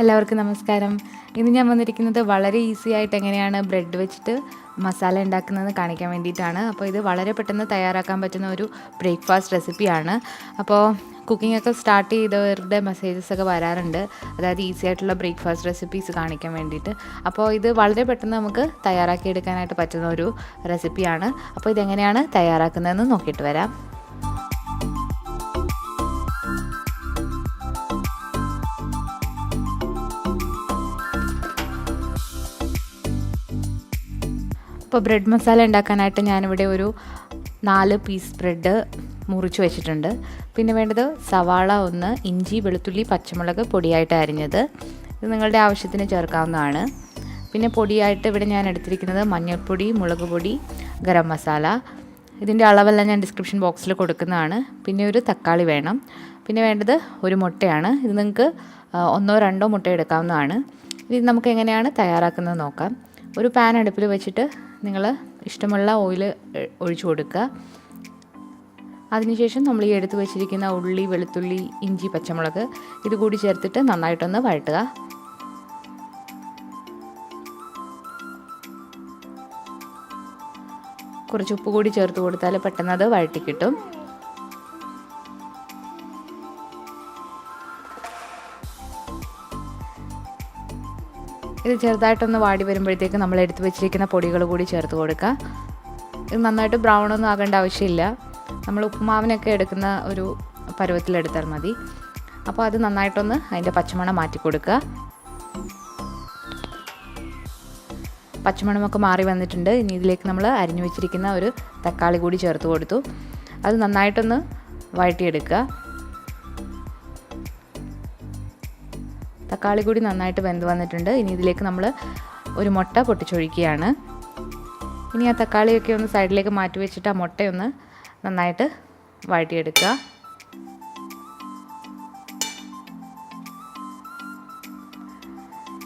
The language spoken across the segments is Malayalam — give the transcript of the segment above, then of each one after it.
എല്ലാവർക്കും നമസ്കാരം. ഇന്ന് ഞാൻ വന്നിരിക്കുന്നത് വളരെ ഈസി ആയിട്ട് എങ്ങനെയാണ് ബ്രെഡ് വെച്ചിട്ട് മസാല ഉണ്ടാക്കുന്നത് കാണിക്കാൻ വേണ്ടിയിട്ടാണ്. അപ്പോൾ ഇത് വളരെ പെട്ടെന്ന് തയ്യാറാക്കാൻ പറ്റുന്ന ഒരു ബ്രേക്ക്ഫാസ്റ്റ് റെസിപ്പിയാണ്. അപ്പോൾ കുക്കിംഗ് ഒക്കെ സ്റ്റാർട്ട് ചെയ്തവരുടെ മെസ്സേജസൊക്കെ വരാറുണ്ട്, അതായത് ഈസി ആയിട്ടുള്ള ബ്രേക്ക്ഫാസ്റ്റ് റെസിപ്പീസ് കാണിക്കാൻ വേണ്ടിയിട്ട്. അപ്പോൾ ഇത് വളരെ പെട്ടെന്ന് നമുക്ക് തയ്യാറാക്കി എടുക്കാനായിട്ട് പറ്റുന്ന ഒരു റെസിപ്പിയാണ്. അപ്പോൾ ഇതെങ്ങനെയാണ് തയ്യാറാക്കുന്നതെന്ന് നോക്കിയിട്ട് വരാം. അപ്പോൾ ബ്രെഡ് മസാല ഉണ്ടാക്കാനായിട്ട് ഞാനിവിടെ ഒരു 4 പീസ് ബ്രെഡ് മുറിച്ച് വെച്ചിട്ടുണ്ട്. പിന്നെ വേണ്ടത് സവാള 1, ഇഞ്ചി, വെളുത്തുള്ളി, പച്ചമുളക് പൊടിയായിട്ട് അരിഞ്ഞത്. ഇത് നിങ്ങളുടെ ആവശ്യത്തിന് ചേർക്കാവുന്നതാണ്. പിന്നെ പൊടിയായിട്ട് ഇവിടെ ഞാൻ എടുത്തിരിക്കുന്നത് മഞ്ഞൾപ്പൊടി, മുളക് പൊടി, ഗരം മസാല. ഇതിൻ്റെ അളവെല്ലാം ഞാൻ ഡിസ്ക്രിപ്ഷൻ ബോക്സിൽ കൊടുക്കുന്നതാണ്. പിന്നെ ഒരു തക്കാളി വേണം. പിന്നെ വേണ്ടത് ഒരു മുട്ടയാണ്. ഇത് നിങ്ങൾക്ക് 1 or 2 മുട്ട എടുക്കാവുന്നതാണ്. ഇത് നമുക്ക് എങ്ങനെയാണ് തയ്യാറാക്കുന്നത് നോക്കാം. ഒരു പാൻ അടുപ്പിൽ വെച്ചിട്ട് നിങ്ങൾ ഇഷ്ടമുള്ള ഓയിൽ ഒഴിച്ചു കൊടുക്കുക. അതിനുശേഷം നമ്മൾ ഈ എടുത്ത് വെച്ചിരിക്കുന്ന ഉള്ളി, വെളുത്തുള്ളി, ഇഞ്ചി, പച്ചമുളക് ഇത് കൂടി ചേർത്തിട്ട് നന്നായിട്ടൊന്ന് വഴട്ടുക. കുറച്ച് ഉപ്പ് കൂടി ചേർത്ത് കൊടുത്താൽ പെട്ടെന്ന് അത് വഴറ്റി കിട്ടും. ഇത് ചെറുതായിട്ടൊന്ന് വാടി വരുമ്പോഴത്തേക്ക് നമ്മൾ എടുത്ത് വെച്ചിരിക്കുന്ന പൊടികൾ കൂടി ചേർത്ത് കൊടുക്കുക. ഇത് നന്നായിട്ട് ബ്രൗൺ ഒന്നും ആകേണ്ട ആവശ്യമില്ല. നമ്മൾ ഉപ്പുമാവിനൊക്കെ എടുക്കുന്ന ഒരു പരുവത്തിലെടുത്താൽ മതി. അപ്പോൾ അത് നന്നായിട്ടൊന്ന് അതിൻ്റെ പച്ചമണം മാറ്റി കൊടുക്കുക. പച്ചമണമൊക്കെ മാറി വന്നിട്ടുണ്ട്. ഇനി ഇതിലേക്ക് നമ്മൾ അരിഞ്ഞു വെച്ചിരിക്കുന്ന ഒരു തക്കാളി കൂടി ചേർത്ത് കൊടുത്തു. അത് നന്നായിട്ടൊന്ന് വഴറ്റിയെടുക്കുക. തക്കാളി കൂടി നന്നായിട്ട് വെന്ത് വന്നിട്ടുണ്ട്. ഇനി ഇതിലേക്ക് നമ്മൾ ഒരു മുട്ട പൊട്ടിച്ചൊഴിക്കുകയാണ്. ഇനി ആ തക്കാളിയൊക്കെ ഒന്ന് സൈഡിലേക്ക് മാറ്റി വെച്ചിട്ട് ആ മുട്ടയൊന്ന് നന്നായിട്ട് വഴറ്റിയെടുക്കുക.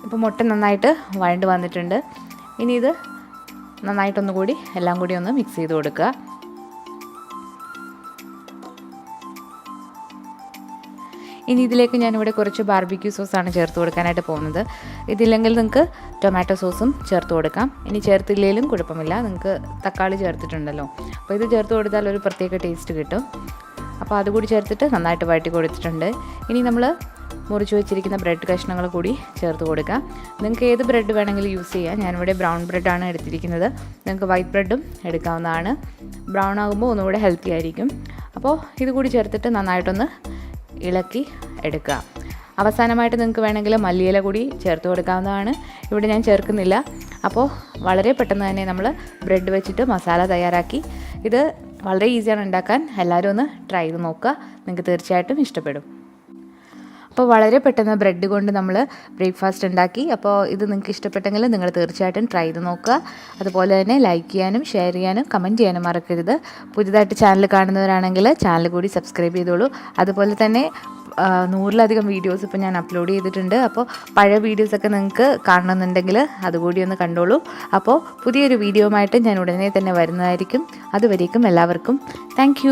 ഇപ്പോൾ മുട്ട നന്നായിട്ട് വഴണ്ട് വന്നിട്ടുണ്ട്. ഇനി ഇത് നന്നായിട്ടൊന്നുകൂടി എല്ലാം കൂടി ഒന്ന് മിക്സ് ചെയ്ത് കൊടുക്കുക. ഇനി ഇതിലേക്ക് ഞാനിവിടെ കുറച്ച് ബാർബിക്യൂ സോസാണ് ചേർത്ത് കൊടുക്കാനായിട്ട് പോകുന്നത്. ഇതില്ലെങ്കിൽ നിങ്ങൾക്ക് ടൊമാറ്റോ സോസും ചേർത്ത് കൊടുക്കാം. ഇനി ചേർത്തില്ലെങ്കിലും കുഴപ്പമില്ല, നിങ്ങൾക്ക് തക്കാളി ചേർത്തിട്ടുണ്ടല്ലോ. അപ്പോൾ ഇത് ചേർത്ത് കൊടുത്താൽ ഒരു പ്രത്യേക ടേസ്റ്റ് കിട്ടും. അപ്പോൾ അതുകൂടി ചേർത്തിട്ട് നന്നായിട്ട് വഴറ്റി കൊടുത്തിട്ടുണ്ട്. ഇനി നമ്മൾ മുറിച്ച് വെച്ചിരിക്കുന്ന ബ്രെഡ് കഷ്ണങ്ങൾ കൂടി ചേർത്ത് കൊടുക്കാം. നിങ്ങൾക്ക് ഏത് ബ്രെഡ് വേണമെങ്കിലും യൂസ് ചെയ്യാം. ഞാനിവിടെ ബ്രൗൺ ബ്രെഡാണ് എടുത്തിരിക്കുന്നത്. നിങ്ങൾക്ക് വൈറ്റ് ബ്രെഡും എടുക്കാവുന്നതാണ്. ബ്രൗൺ ആകുമ്പോൾ ഒന്നുകൂടെ ഹെൽത്തി ആയിരിക്കും. അപ്പോൾ ഇത് കൂടി ചേർത്തിട്ട് നന്നായിട്ടൊന്ന് ഇളക്കി എടുക്കുക. അവസാനമായിട്ട് നിങ്ങൾക്ക് വേണമെങ്കിൽ മല്ലിയില കൂടി ചേർത്ത് കൊടുക്കാവുന്നതാണ്. ഇവിടെ ഞാൻ ചേർക്കുന്നില്ല. അപ്പോൾ വളരെ പെട്ടെന്ന് തന്നെ നമ്മൾ ബ്രെഡ് വെച്ചിട്ട് മസാല തയ്യാറാക്കി. ഇത് വളരെ ഈസിയാണ് ഉണ്ടാക്കാൻ. എല്ലാവരും ഒന്ന് ട്രൈ ചെയ്ത് നോക്കുക. നിങ്ങൾക്ക് തീർച്ചയായിട്ടും ഇഷ്ടപ്പെടും. അപ്പോൾ വളരെ പെട്ടെന്ന് ബ്രെഡ് കൊണ്ട് നമ്മൾ ബ്രേക്ക്ഫാസ്റ്റ് ഉണ്ടാക്കി. അപ്പോൾ ഇത് നിങ്ങൾക്ക് ഇഷ്ടപ്പെട്ടെങ്കിൽ നിങ്ങൾ തീർച്ചയായിട്ടും ട്രൈ ചെയ്ത് നോക്കുക. അതുപോലെ തന്നെ ലൈക്ക് ചെയ്യാനും ഷെയർ ചെയ്യാനും കമൻറ്റ് ചെയ്യാനും മറക്കരുത്. പുതിയതായിട്ട് ചാനൽ കാണുന്നവരാണെങ്കിൽ ചാനൽ കൂടി സബ്സ്ക്രൈബ് ചെയ്തോളൂ. അതുപോലെ തന്നെ 100-ലധികം വീഡിയോസ് ഇപ്പോൾ ഞാൻ അപ്ലോഡ് ചെയ്തിട്ടുണ്ട്. അപ്പോൾ പഴയ വീഡിയോസൊക്കെ നിങ്ങൾക്ക് കാണണമെന്നുണ്ടെങ്കിൽ അതുകൂടി ഒന്ന് കണ്ടോളൂ. അപ്പോൾ പുതിയൊരു വീഡിയോയുമായിട്ട് ഞാൻ ഉടനെ തന്നെ വരുന്നതായിരിക്കും. അതുവരേക്കും എല്ലാവർക്കും താങ്ക്